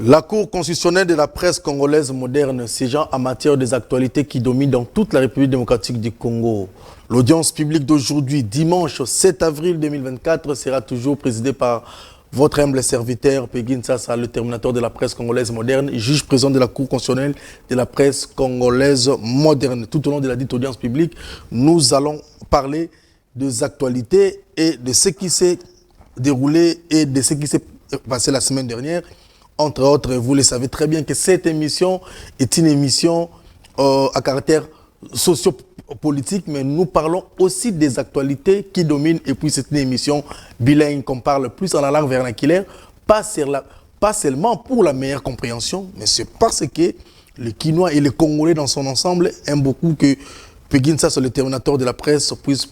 La Cour constitutionnelle de la presse congolaise moderne siégeant en matière des actualités qui dominent dans toute la République démocratique du Congo. L'audience publique d'aujourd'hui, dimanche 7 avril 2024, sera toujours présidée par votre humble serviteur, Péguine Sassa, le terminateur de la presse congolaise moderne, juge président de la Cour constitutionnelle de la presse congolaise moderne. Tout au long de la dite audience publique, nous allons parler des actualités et de ce qui s'est déroulé et de ce qui s'est passé la semaine dernière. Entre autres, vous le savez très bien que cette émission est une émission à caractère sociopolitique, mais nous parlons aussi des actualités qui dominent. Et puis, c'est une émission bilingue qu'on parle plus en la langue vernaculaire, pas seulement pour la meilleure compréhension, mais c'est parce que le Quinois et le Congolais dans son ensemble aiment beaucoup que Péguine Sassa, le terminateur de la presse, puisse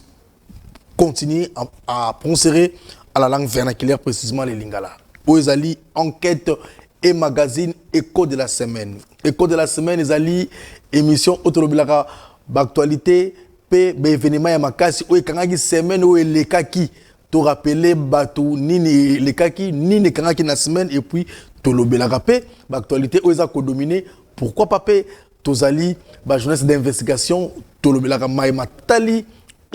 continuer à prononcer à la langue vernaculaire, précisément les Lingala. Oezali, enquête et magazine Écho de la semaine. Écho de la semaine, Ezali, émission autorobilara, actualité, pe, événement ya makasi, ou ekangaki semaine, ou lekaki, to rappeler batou, nini lekaki, nini kangaki na semaine, et puis, to lobelara pe, actualité, ou ezako dominé, pourquoi pas pe, tozali, jeunesse d'investigation, to lobelara maïma tali,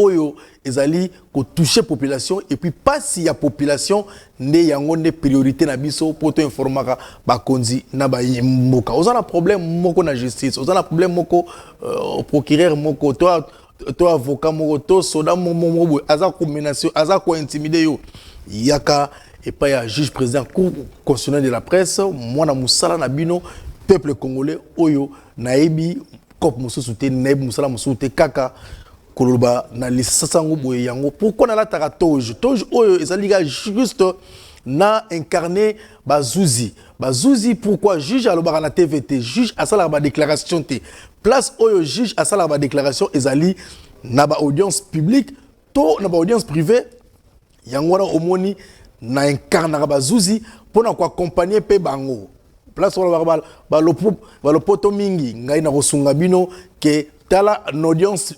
oyo ezali ko toucher population et puis pas si ya population ne yango ne priorité na biso pour to informaka ba konzi na ba mboka ozana problème moko na justice ozana problème moko procureur moko to avocat moko to soda momo aza ko menacer aza ko intimider yo yaka et pas ya juge président cour constitutionnelle de la presse mwana musala na bino peuple congolais oyo naebi kop mususu te naebi musala mususu te kaka koloba na lisasango boye yango pourquoi na la tara toge oyo ezaliga juste na incarné bazuzi pourquoi juge alobaka na TVT juge asala ba déclaration te place oyo juge asala ba déclaration ezali na ba audience publique to na ba audience privée yango na omoni na incarnaka bazuzi pona ko accompagner pe bango place oyo ba lopoto mingi ngai na kosunga bino ke tala na audience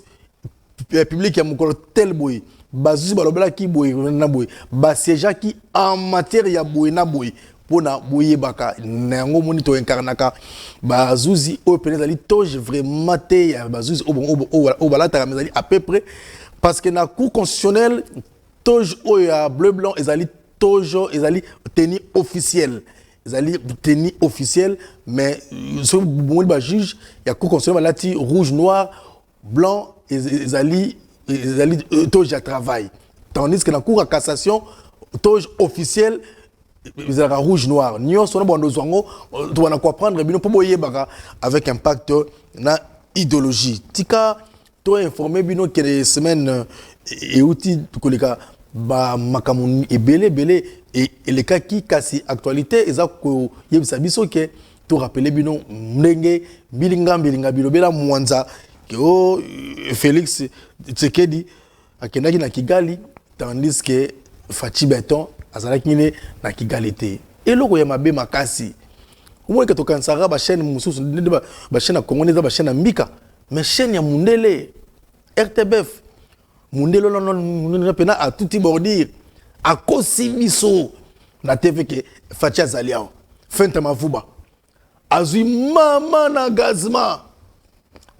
public ya mukolo tel boy bazuzi balobela ki boy na boy ba siège ki en matière ya boy na boy pona boye baka na yango moni to incarnaka bazuzi o penezali toje vraiment te ya bazuzi o balata kamezali à peu près parce que na cour constitutionnelle toje o ya bleu blanc ezali toje ezali tenue officielle mais ce bon ba juge ya cour constitutionnelle balati rouge noir blanc ezali toge à travail tandis que dans la cour à cassation toge officiel ezalaka rouge noir nyonso na bando zwango twana comprendre bino po boyebaka avec impact na idéologie tika to informer bino que les semaines et outil koleka ba makamu ebele et les cas qui kasi actualité ezako yebisa biso ke to rappeler bino ndenge bilinga bilobela mwanza que Félix Tshisekedi akendaki na Kigali tandis que Fachi Beton azalaki na Kigali te eloko ya mabe makasi omoni ke tokansaka ba chaîne mususu ba chaîne congolaise ba chaîne mbika mais chaîne ya mundele RTBF mundele non pena a tout bordir a kosibiso na TV ke Fachi azaliao fenta mavuba azui mama na gazma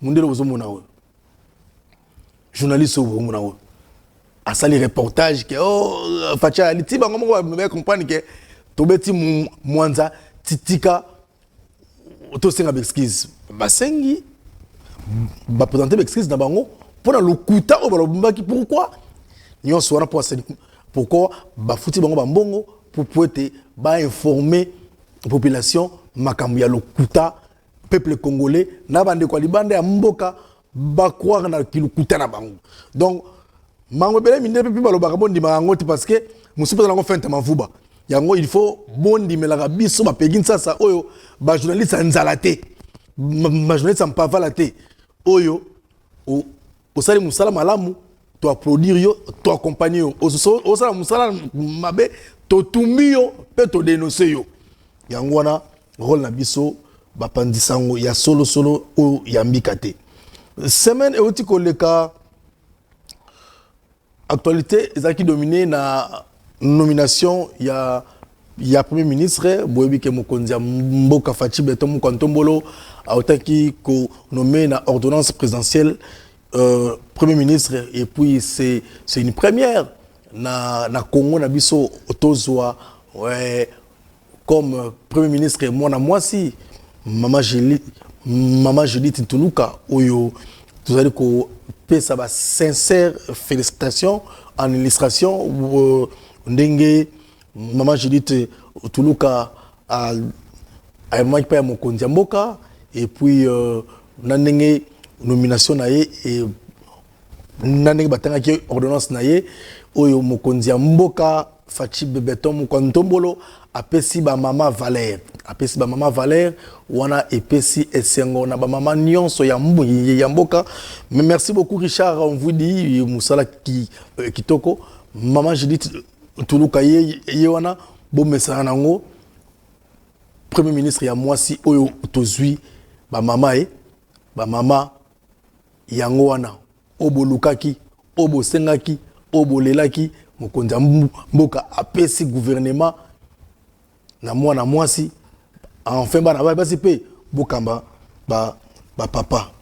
mundele bozomona we journaliste bozomona we asali reportage ke facha liti bango moko ba comprendre ke tobeti mwanza titika to senga excuse basengi ba présenter excuse na bango pona lokuta o balombaki pourquoi nyonso wana pourquoi ba futi bango ba mbongo pour poete ba informer population makambo ya lokuta peuple congolais na bande kwa libanda ya mboka ba croire na kilukuta na bango donc mango bele minde pe balobaka bondi mango parce que musupa na ngo fenta mavuba yango il faut bondi melaka biso ba Péguine Sassa oyo ba journaliste nzalate ba journaliste mpavala te oyo o sali musala malamu to applaudir yo to accompagner yo o sala musala mabe to tumio pe to dénoncer yo yango na rôle na biso bapandisango ya solo o ya mbika te semaine euti koleka actualité ezaki dominé na nomination ya il y a premier ministre boyebi ke mokonzi mboka Fachi Beton Mukantombolo autant qui nommé na ordonnance présidentielle premier ministre et puis c'est une première na Congo na biso otozwa ouais comme premier ministre mwana mwasi Maman Judith Ntuluka oyo vous allez ko pesa ba sincère félicitations en illustration ndenge Maman Judith Ntuluka a manqué pas mon mboka et puis nandenge nomination naie et nandenge batanga ki ordonnance naie oyo mokonzi mboka Fachi Beton Mukantombolo apesi ba mama Valère wana epesi esengo na ba mama nyonso ya mboka. Mais merci beaucoup Richard, on vous dit musala kitoko Maman Judith Ntuluka ye wana bo mesana nango premier ministre ya mwasi oyo tozui ba mama yango wana obolukaki obosengaki obolelaki mokonzi mboka apesi gouvernement na mwana mwasi enfin bana basi pe bokamba ba papa.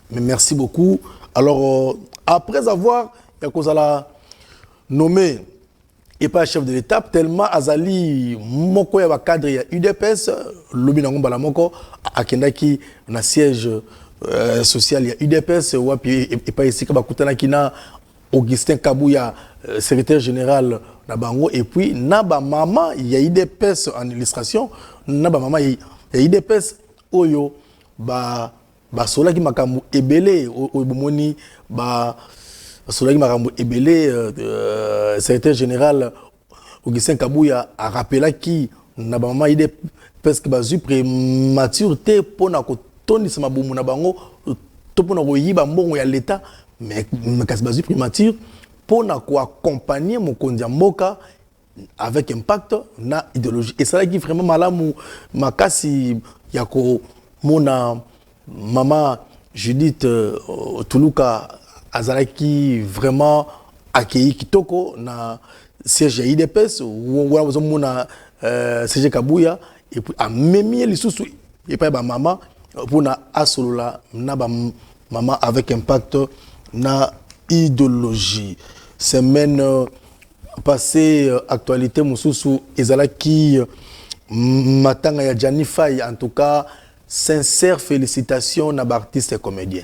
Mais merci beaucoup. Alors après avoir yakozala nommé et pas chef de l'État tellement azali moko ya ba cadre ya UDPS lobi nango bala moko akendaki na siège social ya UDPS wapi et pas ici ka bakutana kina Augustin Kabuya secrétaire général na bango et puis na ba mama ya UDPS en illustration na ba mama ya UDPS oyo ba sola ki makambu ebele obomoni ba sola ki makambu ebele secrétaire général Augustin Kabuya a rappelé qui na ba mama UDPS ki bazu prématurité pona ko tondisa mabumu na bango to pona ko yiba mbongo ya l'état mais kasi bazu primature pona ko accompagner mokonzi mboka avec impact na idéologie et ça qui vraiment malamu makasi ya ko mona Maman Judith Ntuluka azalaki vraiment accueilli kitoko na siège ya IDPS ou mona CG Kabuya et puis a memi lisusu et pas ba maman pour na asolola na ba maman avec impact na idéologie. Semaine passée actualité mususu ezalaki matanga ya Jani Faye en tout cas sincère félicitations na artiste et comédien.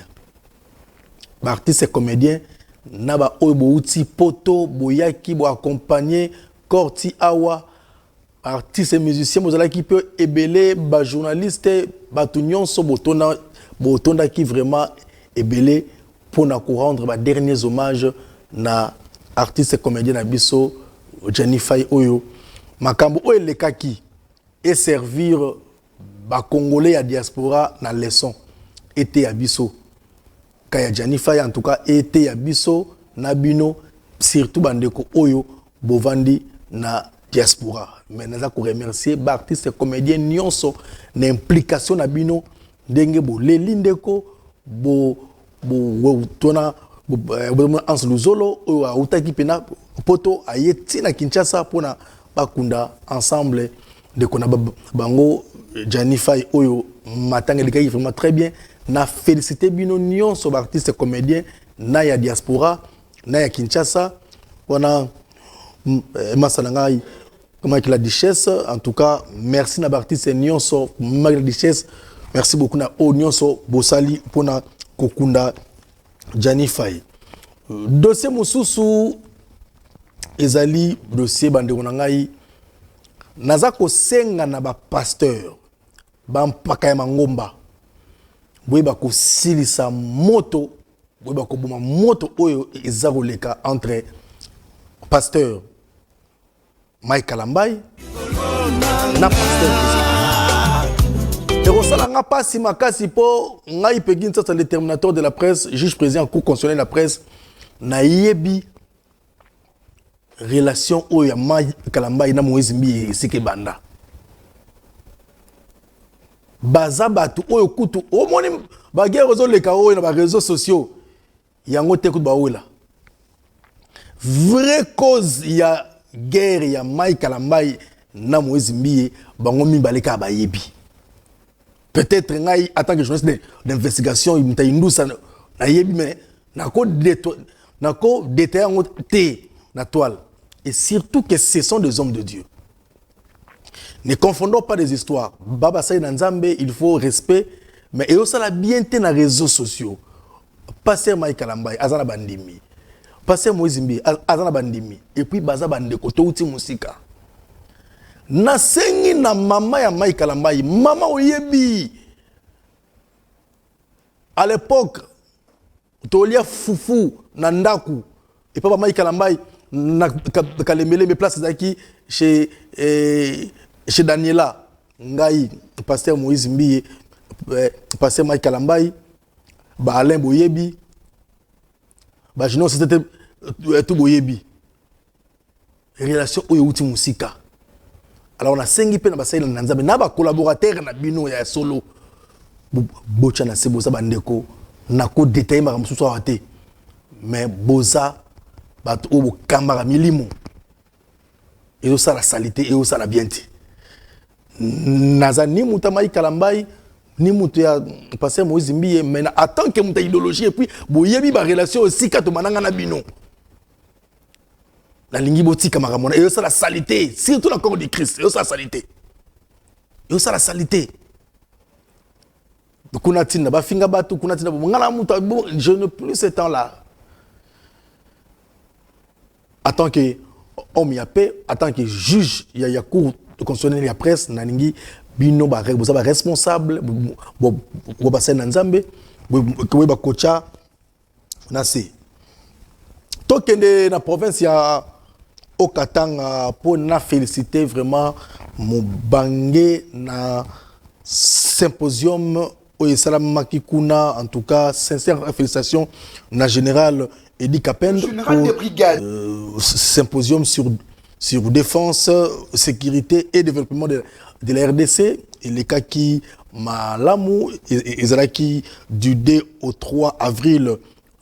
Artiste et comédien na ba oyo outi poto boyaki bo accompagner Korti Awa artiste et musicien bozala qui peut ebele ba journaliste ba tunyon so botonda qui vraiment ebele pour na rendre ba derniers hommages na artiste et comédien na biso Jani Faye oyo makambo oyo lekaki et servir ba Congolais ya diaspora na leçon été ya biso kaya Jani Faye en tout cas été ya biso na bino surtout bandeko oyo bovandi na diaspora. Mais naza ko remercier ba artiste comédien nyonso na implication na bino ndenge bo lelindeko bo tona Ans Luzolo oyo autaki pena poto ayeti na Kinshasa pona bakunda ensemble de kona bango Jani Faye oyo matanga likaki vraiment très bien na félicité bino nyonso ba artiste comédien na ya diaspora na ya Kinshasa wana masalangai comme la Duchesse en tout cas merci na ba artiste nyonso la Duchesse merci beaucoup na o nyonso bosali pona kokunda Jani Faye. Dossier mususu ezali dossier bandeko na ngai naza ko senga na ba pasteur ba mpaka ya mangomba boyeba ko silisa moto boyeba ko boma moto oyo eza koleka entre pasteur Mike Kalambai na pasteur Erosala nga pasi makasi po ngai pegin sa le terminateur de la presse juge président cour constitutionnel de la presse na yebi relation oyo ya Mike Kalambai na Moïse Mbi sike banda baza batu oyo kutu omoni bagere zo leka oyo na ba réseaux sociaux yango te kutu ba ola vraie cause ya guerre ya Mike Kalambai na Moïse Mbiye bango mibaleka bayebi. Peut-être ngai en tant que journaliste d'investigation il m'a indu ça na yebi mais nako détailler té na toile et surtout que ce sont des hommes de Dieu. Ne confondons pas des histoires. Baba Saïd Nzambe, il faut respect mais et aussi la bien dans les réseaux sociaux. Passer Mike Kalambai azana bandimi. Passer Moïse Mbiye azana bandimi et puis baza bandeko to uti musika. Na sengi na mama ya Mike Kalambai, mama oyebi. À l'époque, tolia fufu na ndaku et papa Mike Kalambai na kalemele mes places zaki chez Daniela ngai pasteur Moïse Mbiye pasteur Mike Kalambai ba Alain Boyebi ba jino c'était tout Boyebi relation oyo uti musika. Alors on a sengi pe na basaila na Nzambe na ba collaborateur na bino ya solo bocha na se boza bandeko na ko détailler ma mususu awate mais boza bat o kambara milimo et ça la salité et ça la bienté nazani mutamai Kalambai ni mutu ya passer Moïse Mbiye mais attend que muta idéologie et puis boyebi ba relation aussi ka to mananga na bino la lingi botika makamona et ça la salité surtout la corps de Christ et ça la salité et ça la salité kunatina ba finga batu kunatina ngala muta je ne plus ce temps là en tant que homme ya paix en tant que juge ya cour constitutionnelle ya presse naningi bino ba responsable bo ba sena Nzambe bo ba kocha na se tokende na province ya Okatanga pour na féliciter vraiment mon bangé na symposium au Salam Makikuna, en tout cas sincère félicitations na général Edi Kapend général des brigades symposium sur défense, sécurité et développement de la RDC et les cas qui malamu et du 2 au 3 avril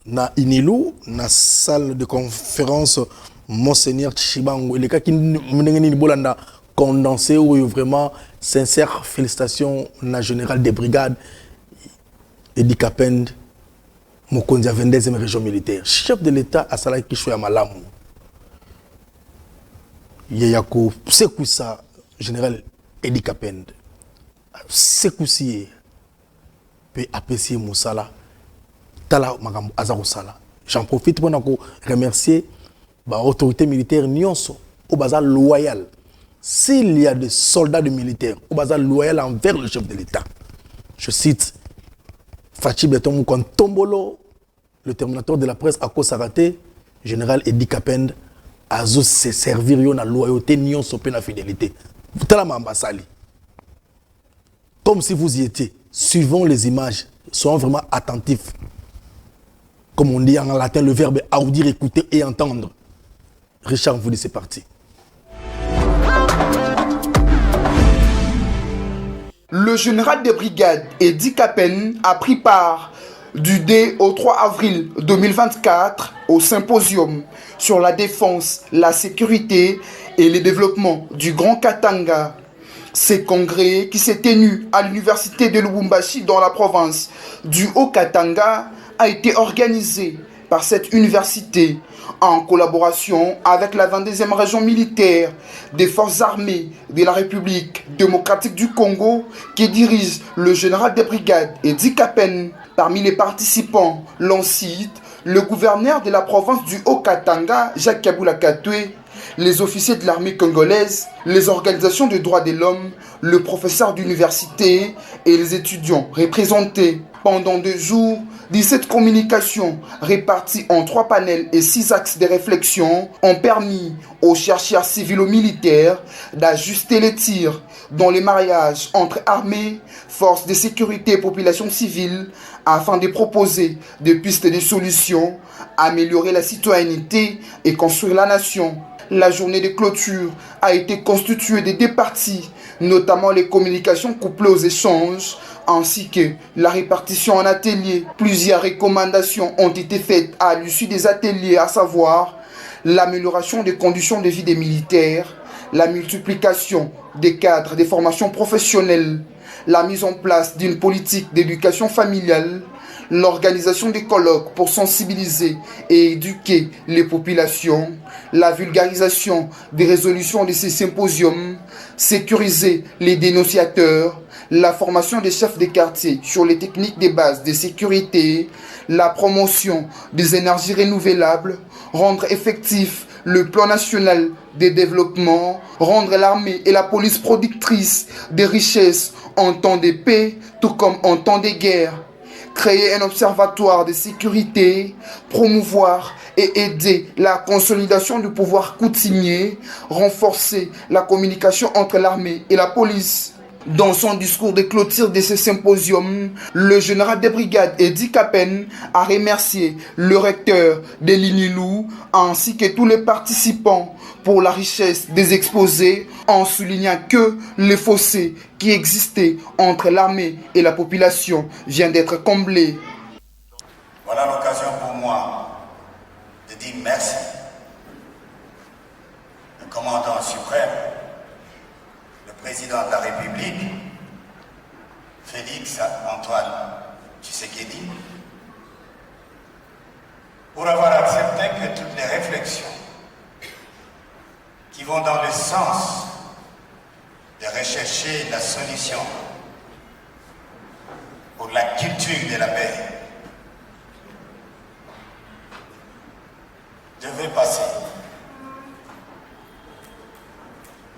na Inilou na salle de conférence Monseigneur Chibango et les cas qui m'nengeni bolanda condensé ou vraiment sincère félicitations na général des brigades Edi Kapend Mokonzi 22e région militaire chef de l'état à Salaki Choya Malamu Yeyako Sekoussa général Edi Kapend Sekoussi peut apprécier Moussala Tala Magam Azarosala. J'en profite pour remercier l'autorité militaire Nyonso au bazar loyal. S'il y a des soldats de militaires au bazar loyal envers le chef de l'État, je cite Fachi Beton Tombolo, le terminateur de la presse à Kosarate, général Edi Kapend, Azo se servir yon la loyauté Nyonso pe na fidélité. Tala Mambasali. Comme si vous y étiez, suivons les images, soyons vraiment attentifs. Comme on dit en latin, le verbe audir, écouter et entendre. Richard vous dit c'est parti. Le général des brigades Edi Kapend a pris part du 2 au 3 avril 2024 au symposium sur la défense, la sécurité et le développement du Grand Katanga. Ce congrès qui s'est tenu à l'université de Lubumbashi dans la province du Haut-Katanga a été organisé par cette université en collaboration avec la 22e région militaire des forces armées de la République démocratique du Congo qui dirige le général des brigades Edi Kapend. Parmi les participants, l'on cite le gouverneur de la province du Haut-Katanga, Jacques Kabula Katwe, les officiers de l'armée congolaise, les organisations de droits de l'homme, le professeur d'université et les étudiants représentés. Pendant 2 jours, 17 communications réparties en 3 panels et 6 axes de réflexion ont permis aux chercheurs civilo-militaires d'ajuster les tirs dans les mariages entre armées, forces de sécurité et population civile afin de proposer des pistes de solutions, améliorer la citoyenneté et construire la nation. La journée de clôture a été constituée de 2 parties, notamment les communications couplées aux échanges, ainsi que la répartition en ateliers. Plusieurs recommandations ont été faites à l'issue des ateliers, à savoir l'amélioration des conditions de vie des militaires, la multiplication des cadres des formations professionnelles, la mise en place d'une politique d'éducation familiale, l'organisation des colloques pour sensibiliser et éduquer les populations, la vulgarisation des résolutions de ces symposiums, sécuriser les dénonciateurs, la formation des chefs des quartiers sur les techniques des bases de sécurité, la promotion des énergies renouvelables, rendre effectif le plan national de développement, rendre l'armée et la police productrices des richesses en temps de paix, tout comme en temps de guerre, créer un observatoire de sécurité, promouvoir et aider la consolidation du pouvoir coutumier, renforcer la communication entre l'armée et la police. Dans son discours de clôture de ce symposium, le général de brigade Edi Kapen a remercié le recteur de l'INILU ainsi que tous les participants pour la richesse des exposés en soulignant que les fossés qui existaient entre l'armée et la population viennent d'être comblés. Voilà l'occasion pour moi de dire merci au commandant suprême, le président de la République, Félix Antoine Tshisekedi, pour avoir accepté que toutes les réflexions qui vont dans le sens de rechercher la solution pour la culture de la paix devaient passer.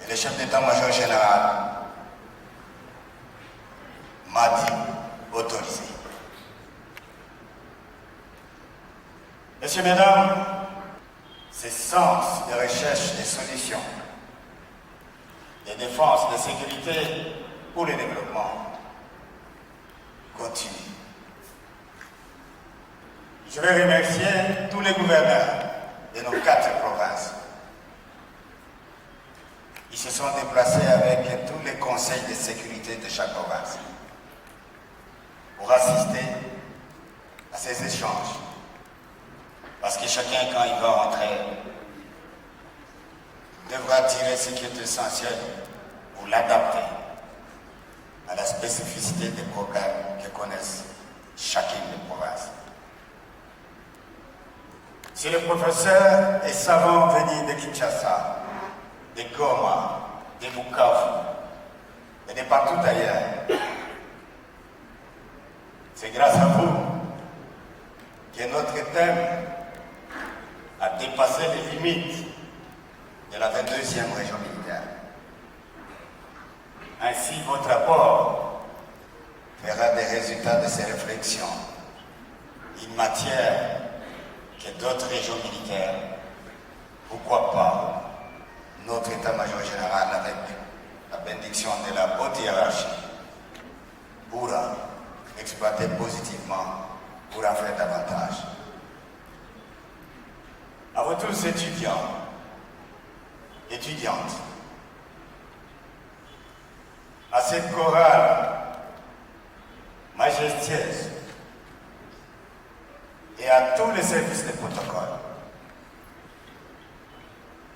Et le chef d'état-major général m'a dit autorisé. Messieurs, mesdames, ces sens de recherche des solutions, de défense, de sécurité pour le développement continuent. Je vais remercier tous les gouverneurs de nos 4 provinces. Ils se sont déplacés avec tous les conseils de sécurité de chaque province pour assister à ces échanges. Parce que chacun, quand il va rentrer, devra tirer ce qui est essentiel pour l'adapter à la spécificité des problèmes que connaissent chacune des provinces. Si le professeur est savant venu de Kinshasa, de Goma, de Bukavu et de partout ailleurs, c'est grâce à vous que notre thème a dépassé les limites de la 22e région militaire. Ainsi, votre rapport fera des résultats de ces réflexions, une matière que d'autres régions militaires, pourquoi pas notre état-major général avec la bénédiction de la haute hiérarchie pourra exploiter positivement pour en faire davantage. À vous tous étudiants, étudiantes, à cette chorale majestueuse et à tous les services de protocole,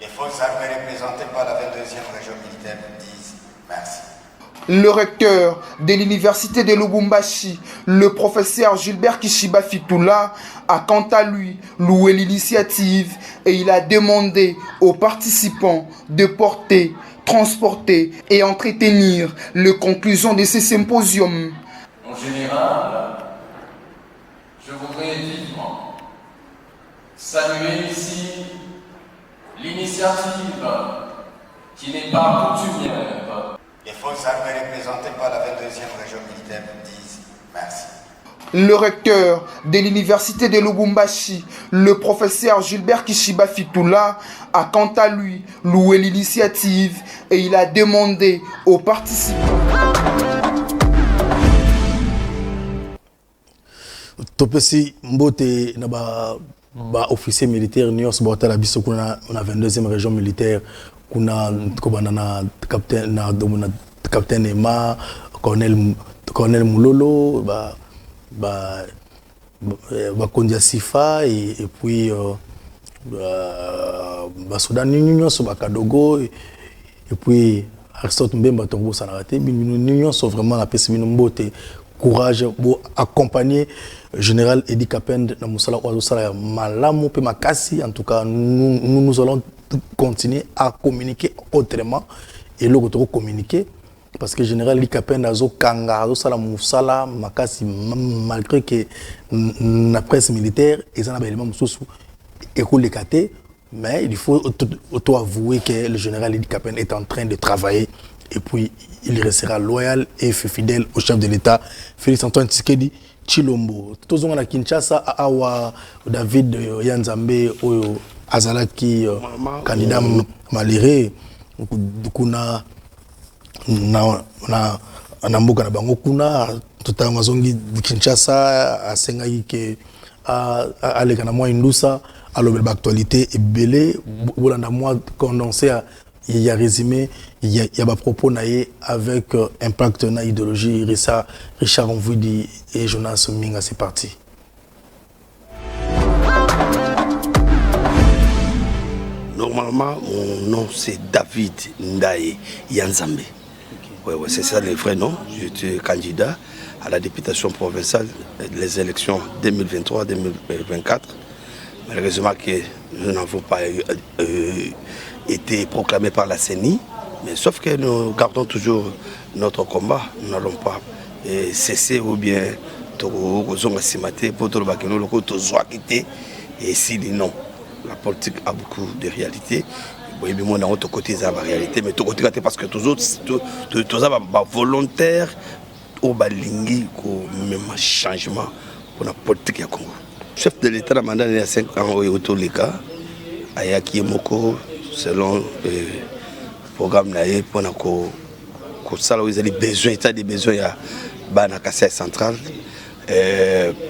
les forces armées représentées par la 22e région militaire vous disent merci. Le recteur de l'université de Lubumbashi, le professeur Gilbert Kishiba Fitula, a quant à lui loué l'initiative et il a demandé aux participants de porter, transporter et entretenir les conclusions de ces symposiums. En général, je voudrais vivement saluer ici l'initiative qui n'est pas coutumière. Les forces armées représentées par la 22e région militaire vous disent merci. Le recteur de l'université de Lubumbashi, le professeur Gilbert Kishiba Fitula, a quant à lui loué l'initiative et il a demandé aux participants. Topesi mbote na ba officier militaire nyos ba tala biso kuna na 22e région militaire kuna kobana na capitaine Emma, colonel Moulolo, Kondia Sifa et puis Soudan Nyonso Bakadogo Et puis, Aristote Mbemba, Tongo Sanarate, nous sommes vraiment la personne courage pour accompagner le général Edi Kapend dans Moussala Ouazosala Malamu pe Makasi. En tout cas, nous allons continuer à communiquer autrement et le communiquer parce que le général Edi Kapend a Kanga Ouazosala Moussala Makasi malgré que la presse militaire et ça n'a pas élément Moussou écoule les KT. Mais il faut auto-avouer que le général Edi Kapend est en train de travailler et puis il restera loyal et fidèle au chef de l'État, Félix Antoine Tshisekedi Tshilombo. Tous on a Kinshasa, Awa David Yanzambe, Azalaki, candidat maléré. Kuna na mboka na bango kuna tota mazongi Kinshasa asengai ke aleka na mwa indusa alors l'actualité est belée bolanda moi condensé il y a résumé il y a des propos naïe avec impact na idéologie Richard Onvudi et Jonas Minga. C'est parti. Normalement mon nom c'est David Ndaye Yanzambe. Ouais, c'est ça le vrai nom. J'étais candidat à la députation provinciale des élections 2023-2024. Malheureusement que nous n'avons pas été proclamés par la CENI, mais sauf que nous gardons toujours notre combat. Nous n'allons pas cesser ou bien et si non, la politique a beaucoup de réalités. Oui, mais moi, dans l'autre côté, c'est la réalité, mais tout côté, parce que tous autres, volontaires, au balingui, même changement pour la politique du Congo. Le chef de l'État a mandat il y a 5 ans autour des cas, Ayaki Moko, selon le programme pour les besoins, état des besoins, il y a Banakassia central.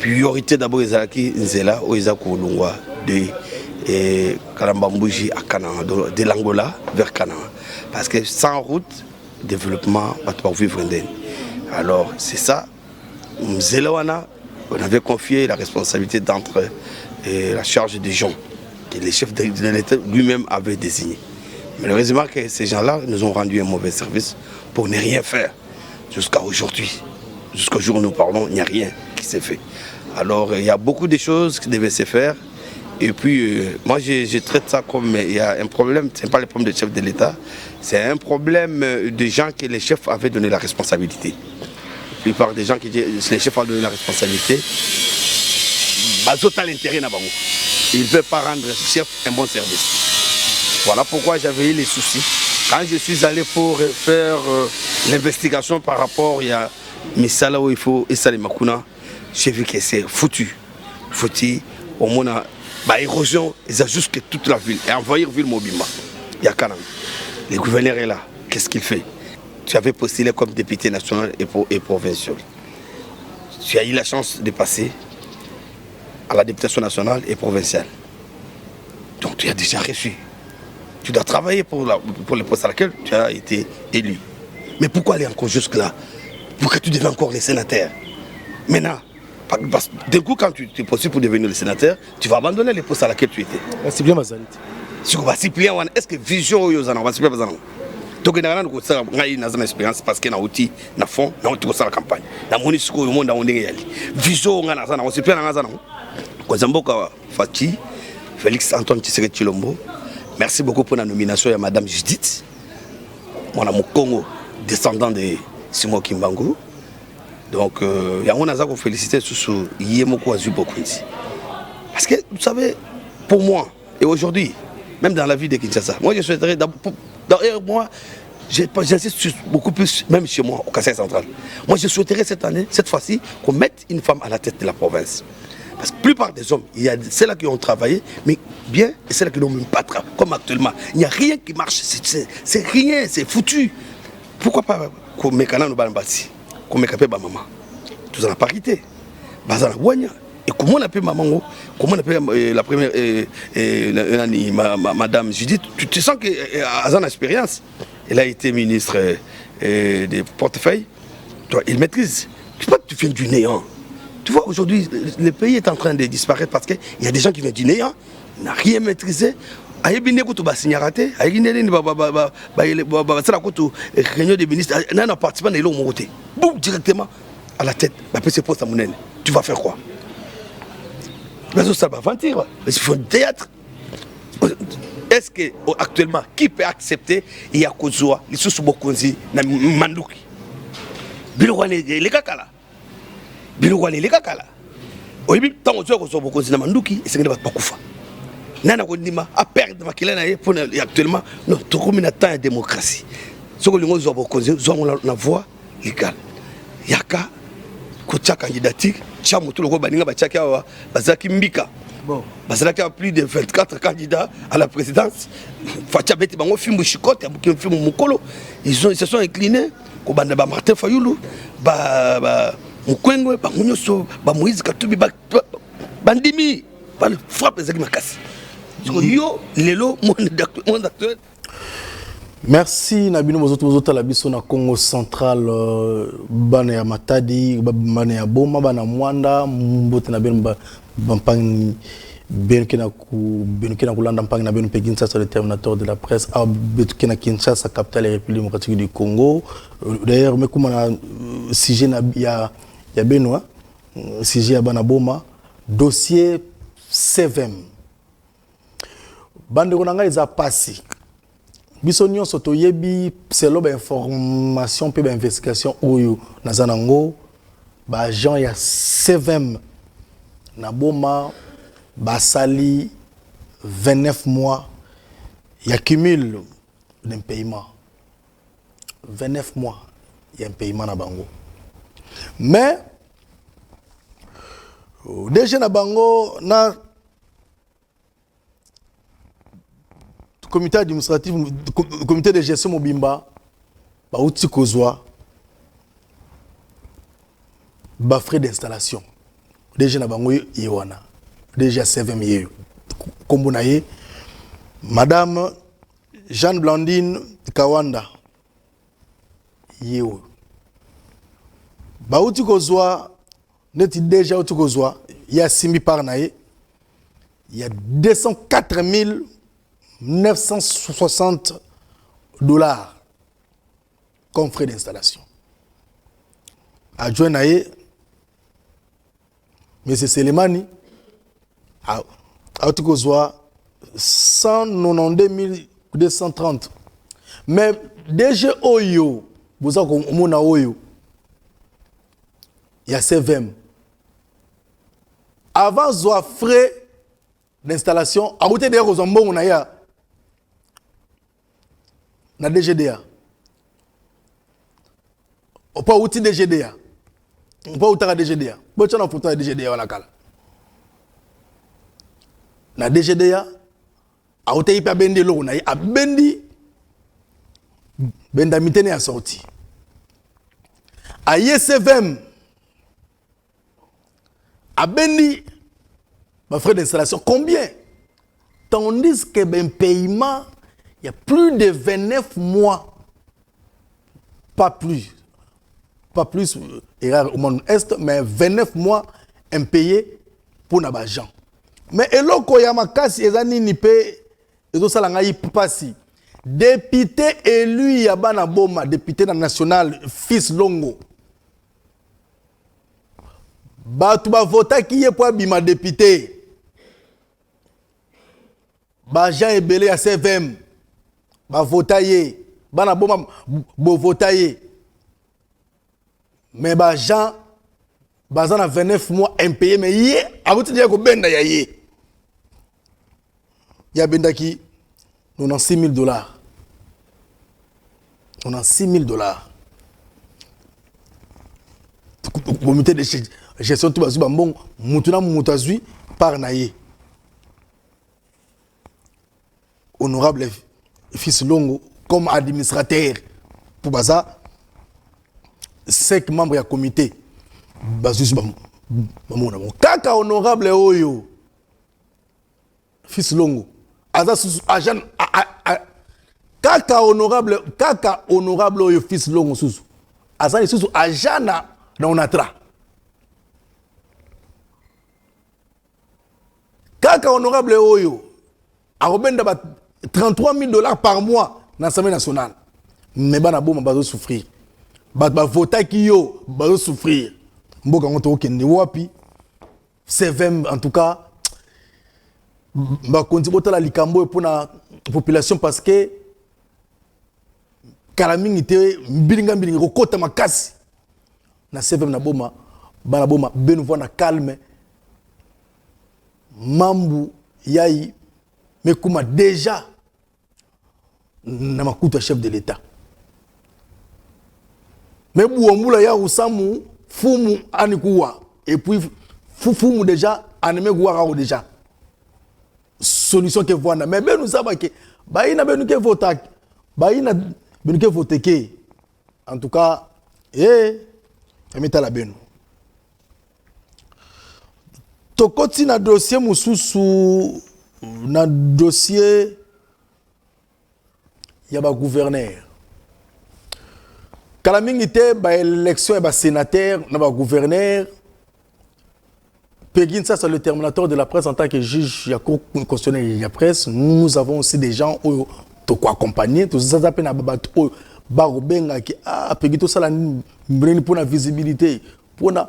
Priorité d'abord, Izaki Nzela, Oizakou Lungwa, de Kalambambouji à Canaan, de l'Angola vers Canaan. Parce que sans route, développement, on ne peut pas vivre. Alors, c'est ça. Nzelawana, on avait confié la responsabilité d'entre la charge des gens que le chef de l'État lui-même avait désigné. Malheureusement que ces gens-là nous ont rendu un mauvais service pour ne rien faire jusqu'à aujourd'hui. Jusqu'au jour où nous parlons, il n'y a rien qui s'est fait. Alors il y a beaucoup de choses qui devaient se faire. Et puis moi je traite ça comme il y a un problème, ce n'est pas le problème du chef de l'État, c'est un problème de gens que les chefs avaient donné la responsabilité. La plupart des gens qui disent les chefs ont donné la responsabilité, l'intérêt n'a pas. Il ne veut pas rendre le chef un bon service. Voilà pourquoi j'avais eu les soucis. Quand je suis allé pour faire l'investigation par rapport à Misala où il faut et Salé Makuna, j'ai vu que c'est foutu. Foutu, au moins, l'érosion, ils ajustent toute la ville et envahir ville Mobimba. Il y a Canaan. Le gouverneur est là. Qu'est-ce qu'il fait? Tu avais postulé comme député national et provincial. Tu as eu la chance de passer à la députation nationale et provinciale. Donc tu as déjà reçu. Tu dois travailler pour le poste à laquelle tu as été élu. Mais pourquoi aller encore jusque-là? Pourquoi tu deviens encore le sénateur? Maintenant, d'un coup, quand tu es possible pour devenir le sénateur, tu vas abandonner le poste à laquelle tu étais. C'est bien ma salute. Est-ce que vision est donc il y a une expérience parce qu'il y a un outil, un fond, un outil de la campagne. Dans le monde, on est vision, on s'est bien en Fati, Félix Antoine Tshisekedi Tshilombo. Merci beaucoup pour la nomination de Madame Judith. Moi, je suis Congo, descendant de Simon Kimbangu. Donc, il y a un féliciter sur Yemoko Azubokundi. Parce que, vous savez, pour moi, et aujourd'hui, même dans la vie de Kinshasa, moi, je souhaiterais, d'ailleurs, moi, j'insiste beaucoup plus, même chez moi, au Kassai central. Moi, je souhaiterais cette année, cette fois-ci, qu'on mette une femme à la tête de la province. Parce que la plupart des hommes, il y a ceux-là qui ont travaillé, mais bien, et ceux-là qui n'ont même pas travaillé, comme actuellement. Il n'y a rien qui marche, c'est rien, c'est foutu. Pourquoi pas qu'on mette Canaan au Balambasi, qu'on mette maman? Tout en parité. Bazana Wanya. Et comment on appelle maman? Comment on appelle la première, Madame Judith? Tu sens qu'elle a une expérience. Elle a été ministre des portefeuilles. Toi, il maîtrise. Tu sais pas que tu viens du néant. Tu vois, aujourd'hui, le pays est en train de disparaître parce qu'il y a des gens qui viennent du néant, n'ont rien maîtrisé. ayebi ne kutu basignaka te ayebi nde basala kutu réunion des ministres nani na participant na eloko moko te boum directement à la tête bapesi poste ya monene tu vas faire quoi bazosala baventure ils font théâtre. Est-ce que actuellement qui peut accepter ya kozwa lisusu bokonzi na manduki biloko wana elekakala biloko wana elekakala oyebi ntango ozwa kozwa bokonzi na manduki esengeli bato bakufa nana kondima a perdre makila na ye pour actuellement non tokomi na temps ya démocratie soko lingo ozwa bokonzi zwa na voie légale yaka kotia candidature tia motu loko baninga batiaki awa bazalaki mbika bon bazalaki plus de 24 candidats à la présidence fatia beti bango fimbu chikote abuki fimbu mukolo ils se sont inclinés ko banda ba Martin Fayulu ba mukwengwe ba munyoso ba Moïse Katumbi ba bandimi ba frappe ezaki makasi yo lelo monde actuel. Merci Nabino Mozoto la biso na Congo central bana ya Matadi bana ya Boma bana Mwanda mbote na ben bampang ben kina kulanda mpang na ben Pekinsa sur le terminateur de la presse a betu na Kinshasa capitale République démocratique du Congo. D'ailleurs mais comme na sujet na ya Benoît sujet ya bana Boma dossier CVM bande konanga eza passé biso nyonso toyebi selo ba information pe ba investigation oyo nazanango ba agent ya CVM na Boma basali 29 mois ya cumul d'un paiement 29 mois ya paiement na bango mais déjà na bango na comité administratif, comité de gestion Mobimba, ba outil kozwa, ba frais d'installation. Déjà na bango yewana, déjà CVM yeyo. Kombunaye, Madame Jeanne Blandine Kawanda yeyo. Ba outil kozwa, neti déjà outil kozwa, ya simbi par naye, il y a 204 960 $ comme frais d'installation. Adjoint Naye, M. Selemani, a tout cas 192 230. Mais DG Oyo, vous avez mon Oyo, il y a CVM. Avant, il y a frais d'installation. À côté de Rosambo, il y a na DGDA. On peut outil DGDA. On peut outil DGDA. Bon, tu as un photo de DGDA wala kala. Na DGDA, a outil hyper bendi lo na a bendi benda mitene a sorti. A YSVM a bendi ma frais d'installation combien? Tandis que ben paiement il y a plus de 29 mois, pas plus, au monde est, mais 29 mois impayés pour nos gens. Mais eloko ya makasi ezani nipe ezo sala ngai pasi. Député élu ya bana Boma, député national Fils Longo. Batu ba vota ki ye po bima député. Ba Jean Ebele ya CVM. Ba votaye, bana Boma bo votaye. Mais ba Jean bazana 29 mois impayé mais yé abuti dia ko benda ya yé. Ya benda ki nous avons $6 000. On a $6 000. Comité de gestion tout bazu bambon mutuna mutazui par naye. Honorable Fils Longo comme administrateur pour baza 5 membres du comité bazus bamona kaka honorable oyo Fils Longo aza agent kaka honorable oyo Fils Longo susu aza susu agent na onatra kaka honorable oyo arobenda ba 33 000 $ par mois dans l'Assemblée nationale. Mais bana boma bazo souffrir. Ba vota ki yo bazo souffrir. Mboka ngoto okende wapi. CVM en tout cas ba konti botala likambo pour la population parce que kalamingi te mbilinga rokota makasi. Na CVM na boma bana boma benu na calme. Mambu yai mais kuma déjà na makuta chef de l'État. Mais Bouamboula ya usamu fumu anikuwa et puis fumu déjà aneme guara déjà. Solution que voilà mais ben nous savons que baina benu ke voter baina benu ke voter ke en tout cas mettre la benu. Tokoti na dossier mususu na dossier il y a ba gouverneur. Kalamingi te ba élection ba sénateur na ba gouverneur. Pegin ça c'est le terminateur de la presse en tant que juge ya cour constitutionnelle ya presse. Nous avons aussi des gens où to ko accompagner to ça appelle na ba ba robenga ki pegin to ça la mbreni pour la visibilité pour na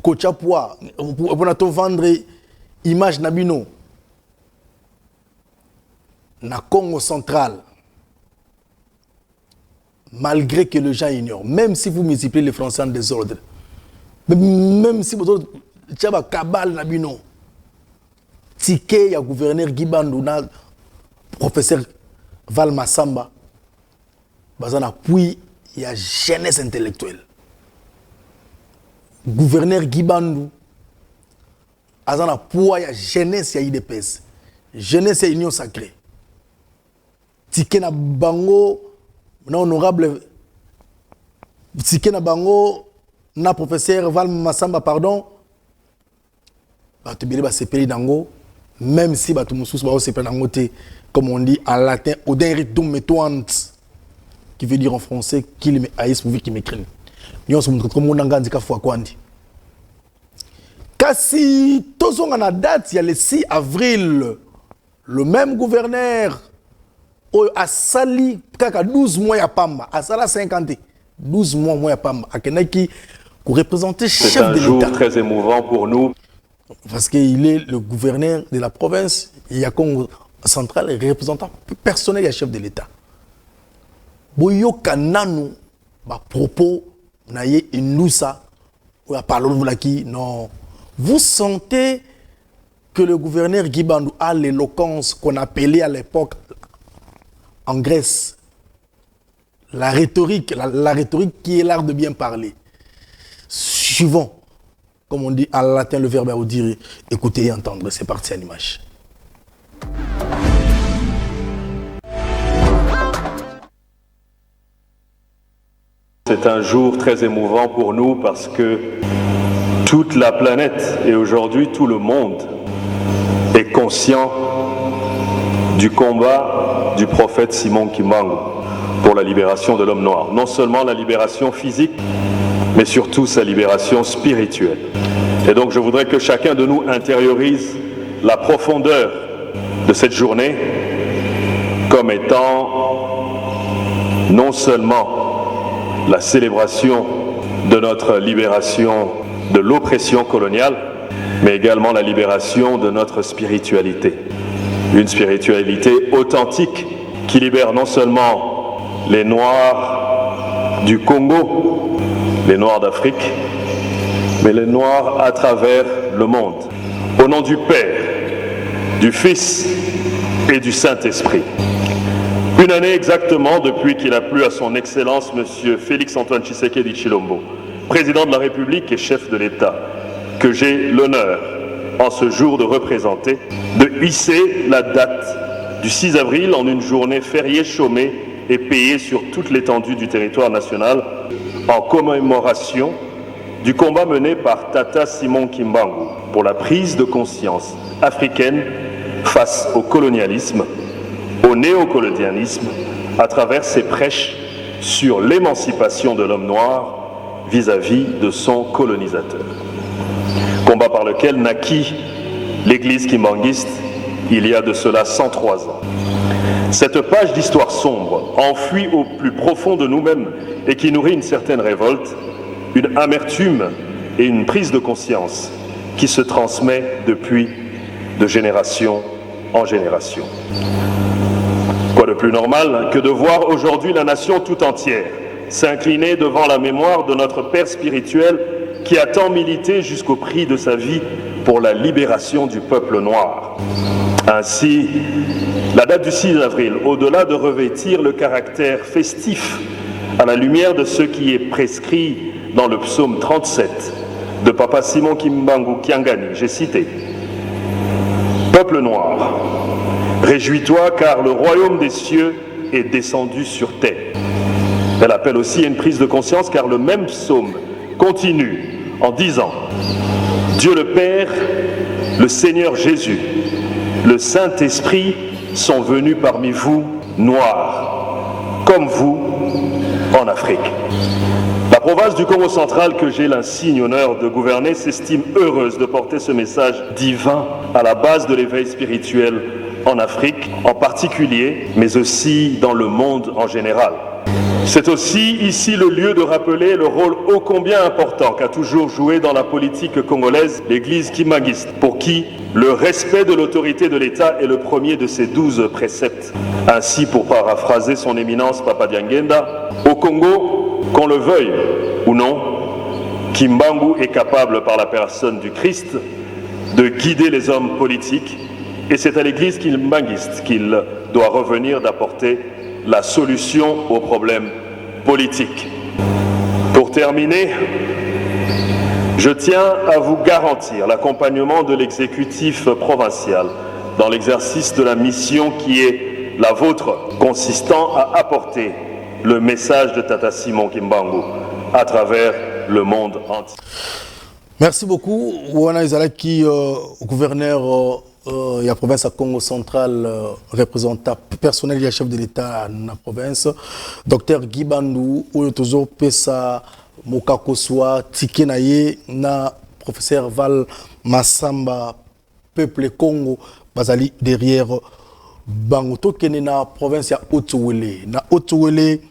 kocha pour na to vendre image na bino. Na Congo central, malgré que les gens ignorent, même si vous multipliez les Français en désordre, même si vous avez un cabal nabino, ticket, il y a gouverneur Guibandou, professeur Val Massamba, puis il y a jeunesse intellectuelle. Gouverneur Guibandou, il y a jeunesse, il y a IDPS, jeunesse et union sacrée. Ticket na bango na honorable ticket na bango na professeur Val Massamba pardon ba te bele ba sepeli dango même si ba to mususu ba sepeli dango te comme on dit en latin odenritum metuant qui veut dire en français qu'il me haïs pour qu'il m'écrit nyo so mutro mo nanga ndika fwa kwandi kasi tozonga na date il y a le 6 avril le même gouverneur a sali kaka 12 mois ya pamba a sala 50 12 mois ya pamba akenaki pour représenter chef de l'État. C'est un jour très émouvant pour nous parce qu'il est le gouverneur de la province, il y a Congo central et représentant personnel et chef de l'État. Boyo kananu ba propos na ye inusa ou a parlé de non. Vous sentez que le gouverneur Guibandou a l'éloquence qu'on appelait à l'époque en Grèce, la rhétorique qui est l'art de bien parler. Suivant, comme on dit en latin, le verbe audire, écouter et entendre. C'est parti à l'image. C'est un jour très émouvant pour nous parce que toute la planète et aujourd'hui tout le monde est conscient du combat du prophète Simon Kimbangu pour la libération de l'homme noir. Non seulement la libération physique, mais surtout sa libération spirituelle. Et donc je voudrais que chacun de nous intériorise la profondeur de cette journée comme étant non seulement la célébration de notre libération de l'oppression coloniale, mais également la libération de notre spiritualité. Une spiritualité authentique qui libère non seulement les Noirs du Congo, les Noirs d'Afrique, mais les Noirs à travers le monde. Au nom du Père, du Fils et du Saint-Esprit. Une année exactement depuis qu'il a plu à son Excellence M. Félix-Antoine Tshisekedi Tshilombo, président de la République et chef de l'État, que j'ai l'honneur en ce jour de représenter, de hisser la date du 6 avril en une journée fériée, chômée et payée sur toute l'étendue du territoire national en commémoration du combat mené par Tata Simon Kimbangu pour la prise de conscience africaine face au colonialisme, au néocolonialisme, à travers ses prêches sur l'émancipation de l'homme noir vis-à-vis de son colonisateur. Combat par lequel naquit l'église kimbanguiste il y a de cela 103 ans. Cette page d'histoire sombre, enfouie au plus profond de nous-mêmes et qui nourrit une certaine révolte, une amertume et une prise de conscience qui se transmet depuis de génération en génération. Quoi de plus normal que de voir aujourd'hui la nation tout entière s'incliner devant la mémoire de notre Père spirituel qui a tant milité jusqu'au prix de sa vie pour la libération du peuple noir. Ainsi, la date du 6 avril, au-delà de revêtir le caractère festif à la lumière de ce qui est prescrit dans le psaume 37 de Papa Simon Kimbangu Kiangani, j'ai cité « Peuple noir, réjouis-toi car le royaume des cieux est descendu sur terre ». Elle appelle aussi à une prise de conscience car le même psaume continue en disant « Dieu le Père, le Seigneur Jésus, le Saint-Esprit sont venus parmi vous, noirs, comme vous, en Afrique. » La province du Congo central que j'ai l'insigne honneur de gouverner s'estime heureuse de porter ce message divin à la base de l'éveil spirituel en Afrique en particulier, mais aussi dans le monde en général. C'est aussi ici le lieu de rappeler le rôle ô combien important qu'a toujours joué dans la politique congolaise l'Église kimbanguiste, pour qui le respect de l'autorité de l'État est le premier de ses 12 préceptes. Ainsi, pour paraphraser son éminence Papa Diangenda, au Congo, qu'on le veuille ou non, Kimbangu est capable par la personne du Christ de guider les hommes politiques et c'est à l'Église kimbanguiste qu'il doit revenir d'apporter la solution aux problèmes politiques. Pour terminer, je tiens à vous garantir l'accompagnement de l'exécutif provincial dans l'exercice de la mission qui est la vôtre, consistant à apporter le message de Tata Simon Kimbangu à travers le monde entier. Merci beaucoup. Wana Izalaki, gouverneur de la province à Congo central, représentant personnel du chef de l'État dans la province, Dr Guy Bandou, toujours Pesa Mokakoswa, Tikenaye, na professeur Val Massamba, peuple Congo, Bazali derrière Bangoto, qui est dans la province de Haut-Ouélé. Na Haut-Ouélé,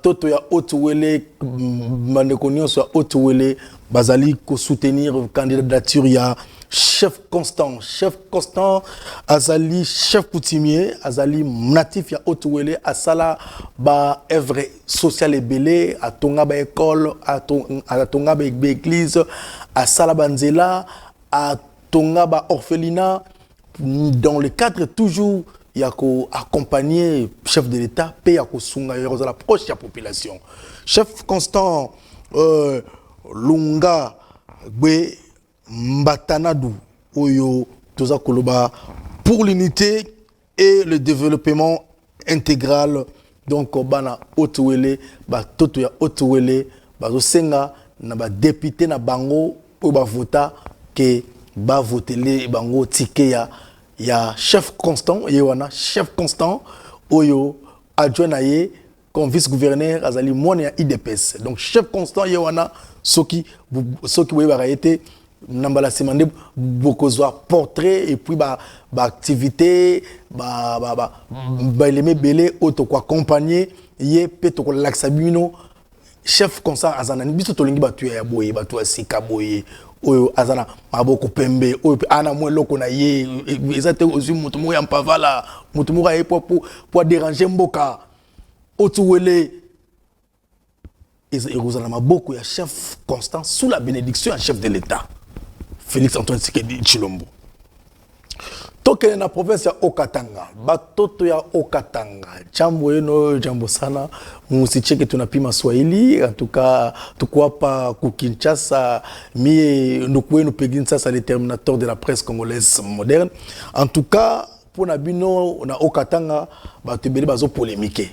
Toto ya Haut-Ouélé, Mandekonyo sur Haut-Ouélé, Bazali ko soutenir candidature ya chef constant azali chef coutumier azali natif ya Haut-Ouélé asala ba œuvre sociale ebele atonga ba école atonga ba église asala banzela atonga ba orphelinat dans le cadre toujours il y a accompagner chef de l'État pe ya ko sunga ya la proche ya population chef constant Lunga Gbe Mbatanadu Oyo Toza Koloba pour l'unité et le développement intégral. Donc bana Haut-Ouélé ba toto ya Haut-Ouélé ba senga na ba député na bango po ba vota ke ba voter bango ticket ya chef constant yewana chef constant Oyo adjoint ye comme vice-gouverneur azali mone ya IDPS. Donc chef constant yewana soki boye ba été nambala semande bokozwa portrait et puis ba activité ba eleme belé auto ko accompagner ye peto ko laxabino chef constant azana biso tolingi batu ya boye batu asika boye oyo azana maboko pembe oyo ana mwe loko na ye ezate ozu mutu mo ya mpavala mutu mo ya pour déranger mboka Haut-Ouélé et vous avez beaucoup de chef constant sous la bénédiction du chef de l'État, Félix Antoine Tshisekedi Tshilombo. Toke na province ya Okatanga, batoto ya Okatanga, jambo yeno jambo sana, musicheke tunapima Swahili, en tout cas tukua pa ku Kinshasa, mie ndokwenu pegin sasa le terminateur de la presse congolaise moderne. En tout cas, pour nabino na Okatanga, bato bele bazo polémiquer.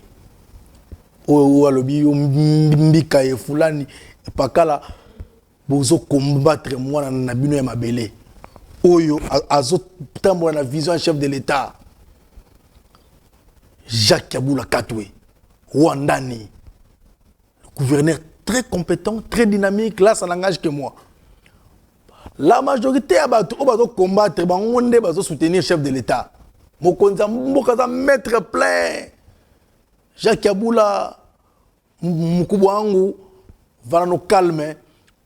Ou alobi mbika e fulani pakala bozo combattre moi na bino ya mabele oyo azo tambola na vision chef de l'État Jacques Kabula Katwe Wandani, gouverneur très compétent, très dynamique, là ça n'engage que moi. La majorité a battu au combattre, on va soutenir le chef de l'État. Mokonza Mbokaza mettre plein. Jacques Yaboula, Mukubwangu, va nous calmer.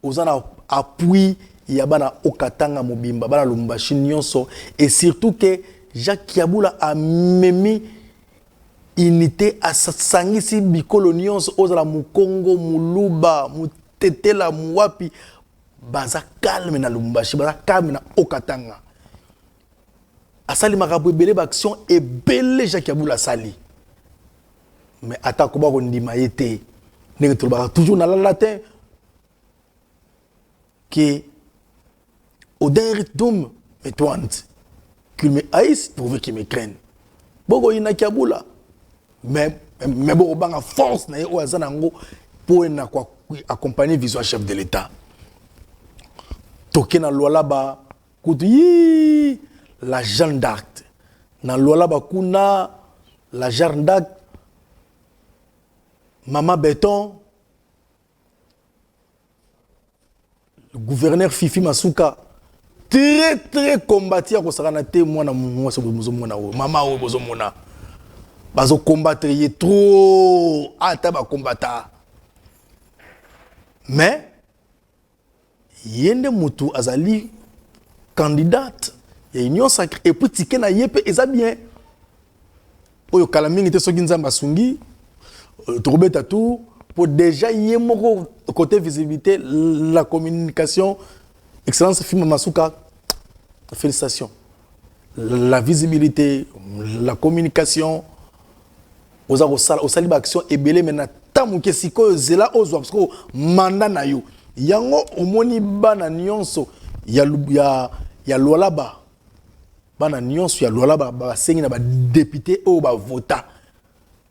Aux en appui, il y a bana Okatanga Mobimba, bana Lumbashi Nyonso. Et surtout que Jacques Yaboula a même unité à Sangisi Bikolo Nyonso, aux la Mukongo, Muluba, Mutetela, Muapi. Baza calme na Lumbashi, baza calme na Okatanga. Asali marabu belé action et belé Jacques Yaboula sali. Mais attends comment on dit maïté. N'est toujours dans le latin que au dernier dôme mais toi qu'il me haïsse pour qu'il me craigne. Bogo ina Yaboula. Mais bon banga force na yo azanango pour na quoi accompagner vision chef de l'État. Toké na Lualaba, Kouti, la Jeanne d'Arc. Na Lualaba Kuna, la Jeanne d'Arc, Maman Béton, le gouverneur Fifi Masuka, très combattu à Kosaranate, moi, maman, Bozomona. Bazo combattre, il est trop. Ah, t'as combattre. Mais, yende mutu azali candidate ya union sacrée et puis ticket na yepe eza bien oyo kalamingi te soki nzamba sungi troubé tatou pour déjà yemoko côté visibilité la communication excellence Fima Masuka félicitations la visibilité la communication aux sali action et belé maintenant tamuke siko zela ozwa parce que mandat na yo yango omoni bana nyonso ya Lualaba bana nyonso ya Lualaba ba sengi na ba député o ba vota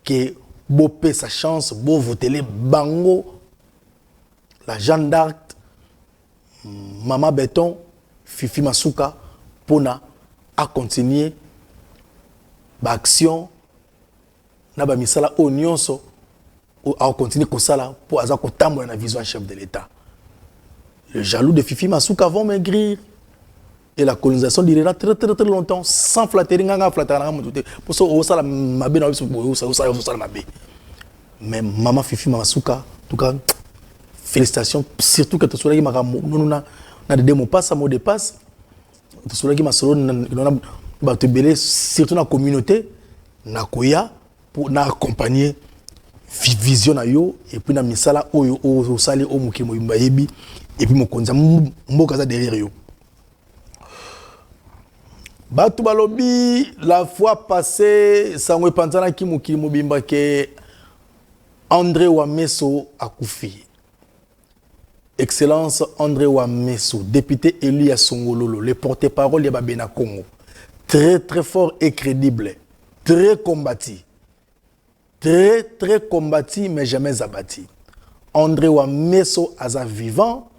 que bo pe sa chance bo voter bango la Jeanne d'Arc Maman Béton Fifi Masuka pona à continuer ba action na ba misala o nyonso à continuer comme ça là pour avoir kotambola na vision chef de l'État. Le jaloux de Fifi Masuka vont maigrir. Et la colonisation durera très longtemps sans flatterie. Pour ça, on va mais maman Fifi Masuka, en tout cas, félicitations. Surtout que tu sois là, tu as des démos passe, ça me dépasse. Tu sois là, tu surtout dans la communauté, Nakoya, pour accompagner vision na yo et puis na misala o sali o mukimo imbayebi et puis mokonza mboka derrière yo. Batu balobi la fois passée sangwe panzana ki mukimo bimba ke André Wameso akufi. Excellence André Wameso, député élu à Songololo, le porte-parole de Babena Congo. Très fort et crédible, très combattu. Très combattu, mais jamais abattu. André Wameso aza vivant.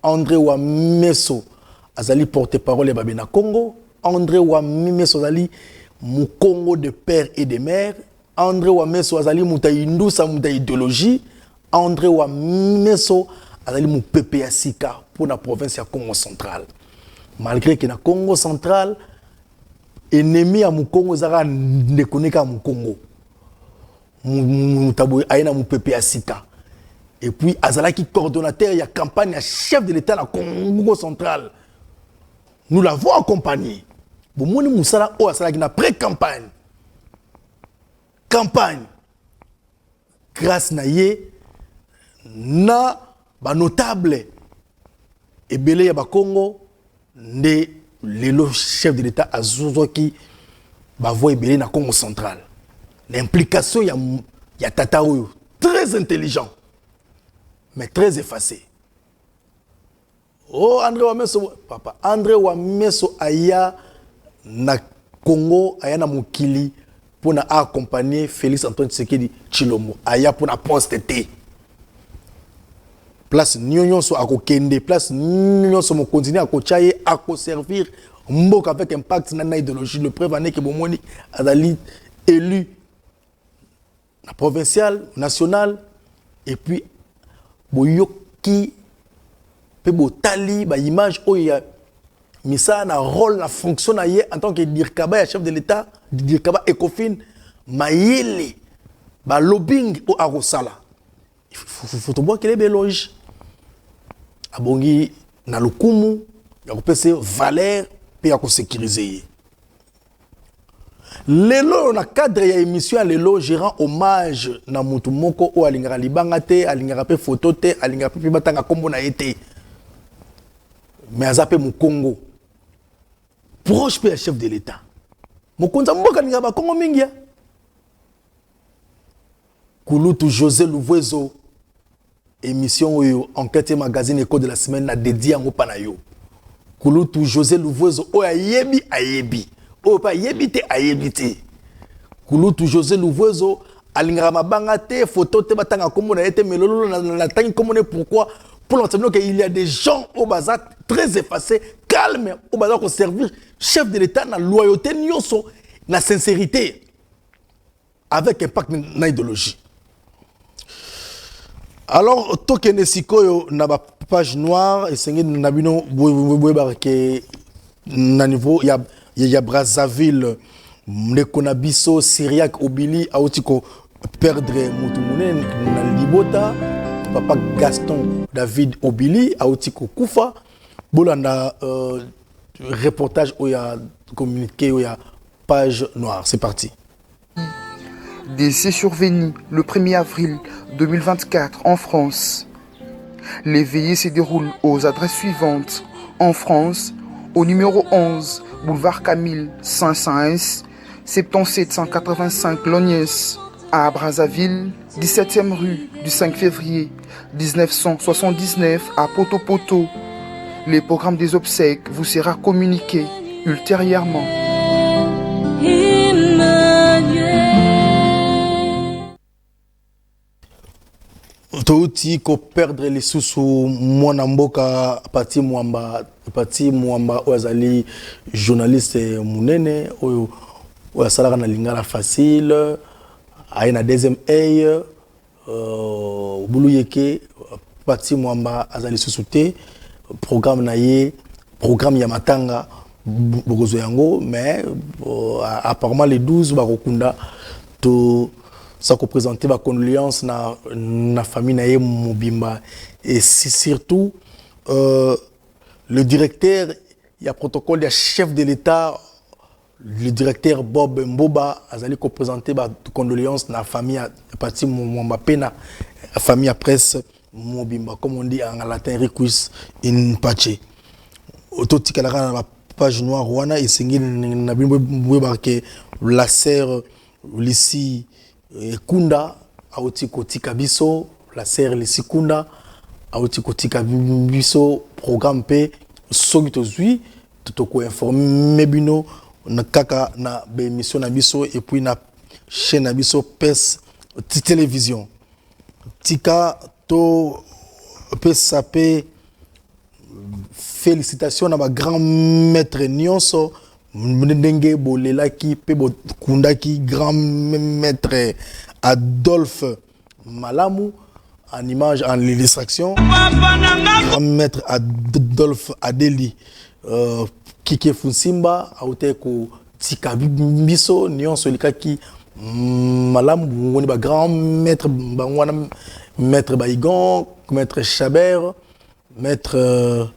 André Wameso azali porte-parole de Babena Congo. André Wameso azali mu Congo de père et de mère. André Wameso azali muta indusa muta idéologie. André Wameso azali mu PPA Sika pour la province ya Congo central. Malgré que na Congo central ennemi à mu Congo zara ne connaît qu'à mu Congo. Aïna mu PPA Sika. Et puis azalaki coordonnateur il y a campagne à chef de l'État na Congo central. Nous l'avons accompagné. Bon moni musala o asalaki na pré-campagne. Campagne. Grâce na ye na ba notable et belé ya ba Congo nde lelo chef de l'État azuzoki ba voix belé na Congo central. L'implication il y a Tata Oyo, très intelligent mais très effacé. Oh André Wameso papa André Wameso aya na Congo aya na mokili pour na accompagner Félix Antoine Tshisekedi Tshilombo aya pour na poste place nyonyo so akokende place nyonyo so mo continuer à kochaye à servir mboka avec impact na idéologie le prévané que bomoni azali élu na provincial national et puis boyoki pe botali ba image oyo misa na rôle na fonction na ye en tant que Dirkaba chef de l'état Dirkaba Ecofin mayele ba lobbying o arosala faut to boire kele beloge abongi na lokumu ya kopesa valeur pe ya ko sécuriser. Lelo na cadre ya émission ya lelo gérant hommage na mutu moko o alingara libanga te alingara pe photo te alingara pe batanga kombo na été mais azape mu Congo proche pe chef de l'état mokonza mboka alingara ba Congo mingi ya Kulutu José Louvoizo émission oyo enquête magazine écho de la semaine na dédié ngo pana yo Kulutu José Louvoizo o ayebi o pa yebite ayebite Kulutu José Louvoizo alingara mabanga te photo te batanga kombo na été melolo na tangi kombo ne pourquoi pour l'entendre qu'il y a des gens au bazar très effacés calmes au bazar pour servir chef de l'état na loyauté nyonso na sincérité avec impact na idéologie. Alors tokene sikoyo na ba page noire et sengi na bino boyebarke na niveau ya Brazzaville ndeko biso Syriac Obili autiko perdre mutu munene na libota papa Gaston David Obili autiko kufa bolanda reportage oya communiqué oya page noire. C'est parti. Décès survenu le 1er avril 2024 en France. Les veillées se déroulent aux adresses suivantes. En France, au numéro 11, boulevard Camille 501, 7785 Lognès. À Brazzaville, 17e rue du 5 février 1979 à Poto. Le programme des obsèques vous sera communiqué ultérieurement. Touti ko perdre les sous mwana mboka pati mwamba ozali journaliste munene oyo salaka na lingala facile aina deuxième œil bulu yeke pati mwamba azali sous-souté programme ya matanga bokozo yango mais apparemment les 12 bakokunda to ça ko présenter ba condoléances na famille na ye mobimba et surtout le directeur il y a protocole il y a chef de l'état le directeur Bob Mboba azali ko présenter ba condoléances na famille parti mwamba pena famille à presse mobimba comme on dit en latin requis in pace autotika la page noire wana esengi na bimbo barke la sœur Lissi Kunda auti kotika biso la sœur Lissi Kunda auti kotika biso programme pe soki tozui toko informer bino na kaka na be émission na biso et puis na chaîne na biso PES télévision tika to pesa pe félicitations na ba grand maître nyonso ndenge bolelaki pe kundaki grand maître Adolphe Malamu en image en illustration grand maître Adolphe Adeli Kike Fusimba aute ko tika biso nyonso likaki Malamu ngoni ba grand maître bangwana maître Baigon maître Chabert maître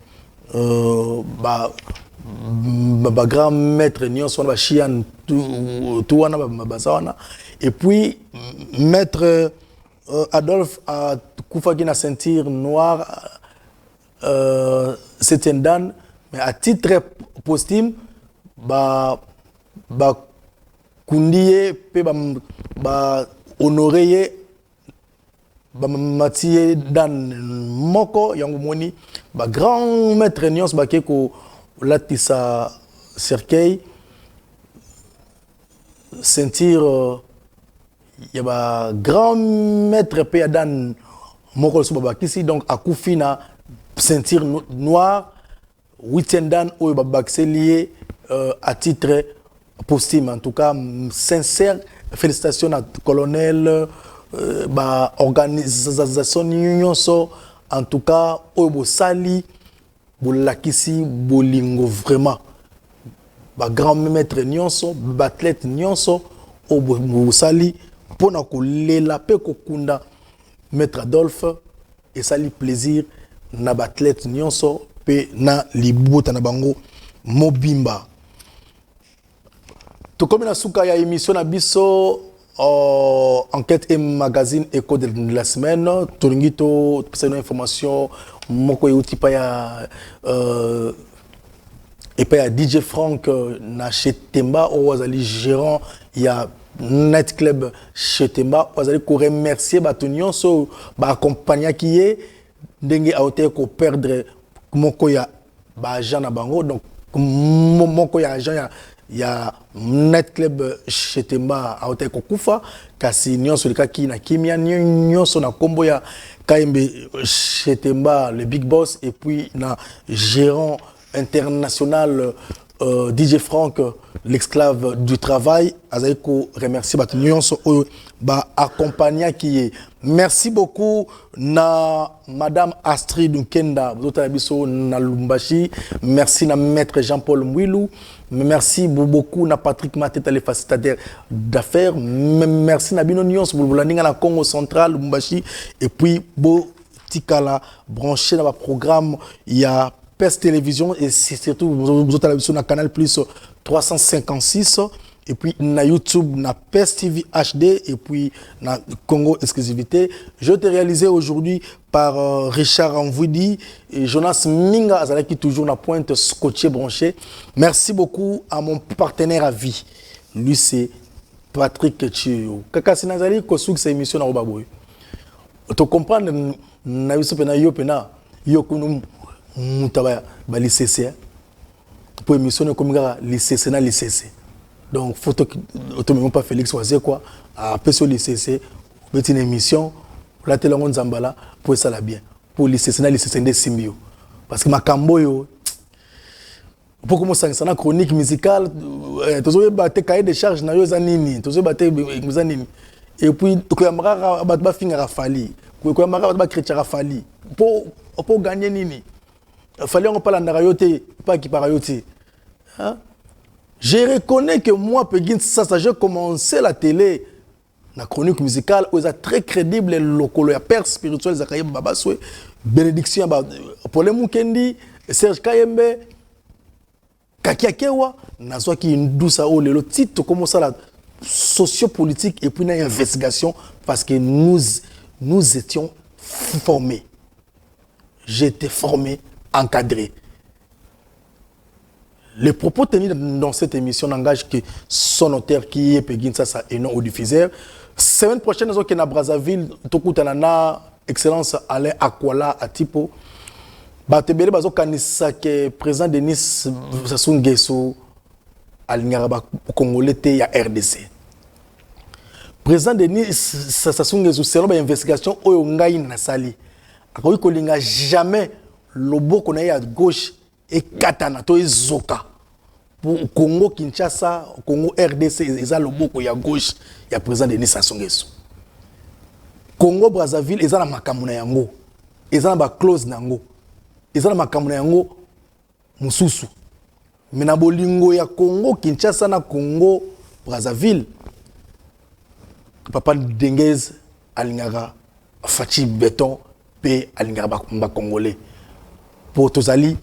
ba grand maître nyonso ba chian tout wana ba sawana et puis maître Adolphe a kufaki na ceinture noire c'est un dan mais à titre posthume ba kundiye pe ba honoré ba matie dan moko yango moni ba grand maître nyons ba keko latisa cercueil sentir ya ba grand maître pe dan moko so ba kisi donc akufina sentir noir huitième dan ou ba lié à titre posthume. En tout cas sincère félicitations à colonel ba organisation nyonso en tout cas oyo sali bolakisi bolingo vraiment ba grand maître nyonso ba athlète nyonso o bosali pona kolela pe kokunda maître Adolphe et sali plaisir na ba athlète nyonso pe na libota na bango mobimba. To comme na suka ya émission na biso enquête et magazine écho de la semaine toringito c'est une information moko yuti pa ya et puis il y a DJ Frank chez Temba, où vous allez gérant, il y a Night Club chez Temba, vous allez remercier Batunion, so accompagner qui est, dengue a été ko perdre mon koya agent na bango, donc mon koya agent il y a Night Club chez Temba a été ko kufa, kasi nyon sur le cas qui na kimia nyon sur na combo ya KMB chez Temba le Big Boss et puis na gérant international DJ Frank, l'esclave du travail. Azaïko remercie Batunion ba accompagnant qui est. Merci beaucoup na Madame Astrid Nkenda, vous autres abisso na Lumbashi. Merci na Maître Jean-Paul Mwilou. Merci beaucoup na Patrick Mateta, le facilitateur d'affaires. Merci na Bino Nyons, vous voulez na Congo Central, Lumbashi. Et puis, Bo Tikala, branché dans le programme, il y a PES Télévision et c'est surtout vous avez sur le canal plus 356 et puis na YouTube na PES TV HD et puis na Congo exclusivité. Je t'ai réalisé aujourd'hui par Richard Anvoudi et Jonas Minga Azala qui toujours na pointe scotché branché. Merci beaucoup à mon partenaire à vie. Lui c'est Patrick Chio. Kaka sinazali ko suk sa émission na Obaboy. Tu comprends na yusupe na yopena yokunum Moutaba l'ICC pour émission comme l'ICC na l'ICC donc photo automatiquement pas Félix Oazé quoi après sur l'ICC petite émission la télé on Zambala pour ça la bien pour l'ICC na l'ICC des symbio parce que ma camboyo pour commencer ça na chronique musicale toujours battre cahier de charge na yo zanini toujours battre zanini et puis ko yamara ba finga rafali ko yamara ba chrétien rafali pour gagner nini. Il fallait qu'on parle en arayoté, pas qui parayoté. Hein? Je reconnais que moi, ça, j'ai commencé la télé, la chronique musicale, où c'est très crédible, les locaux, le père spirituel, Zakaye Babaswe, bénédiction, Paul Mukendi, Serge Kayembe, Kakiakewa, Nazwa qui est douce à le titre, comment ça, la sociopolitique, et puis une investigation, parce que nous étions formés. J'étais formé. Encadré. Les propos tenus dans cette émission n'engagent que son auteur qui est Pegin Sassa et non au diffuseur. Semaine prochaine, nous sommes à Brazzaville, Tokutanana, Excellence Alain Akwala à Tipo. Batebele Bazo Kanisa, que président Denis Sassou Nguesso, Alingara Congolais, il y a RDC. Président Denis Sassou Nguesso, selon l'investigation, Oyongaï Nassali, Akoui Kolinga jamais. Lobo qu'on a à gauche et Katana, to Zoka. Pour Congo Kinshasa, Congo RDC, ils ont lobo qu'on a à gauche, il y a président Denis Sassou Nguesso. Congo Brazzaville, ils ont la makamuna yango. Ils ont la clause nango. Ils ont la makamuna yango mususu. Mais na bolingo ya Congo Kinshasa na Congo Brazzaville. Papa Denguez alingara Fachi Béton pe alingara ba Congolais. Pour Tozali,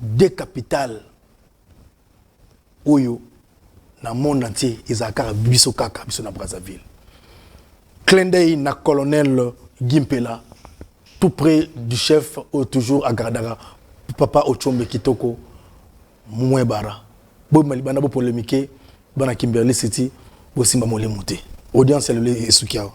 des capitales, Oyo, dans le monde entier, ils ont un biso kaka, biso na Brazzaville. Clin d'œil na colonel Gimpela, tout près du chef, toujours à Gardara, Papa Ochombe Kitoko, Mouébara. Bon, malibana bo polémique, bon à Kimberley City, bon simba mole monté. Audience, elle est Soukiao.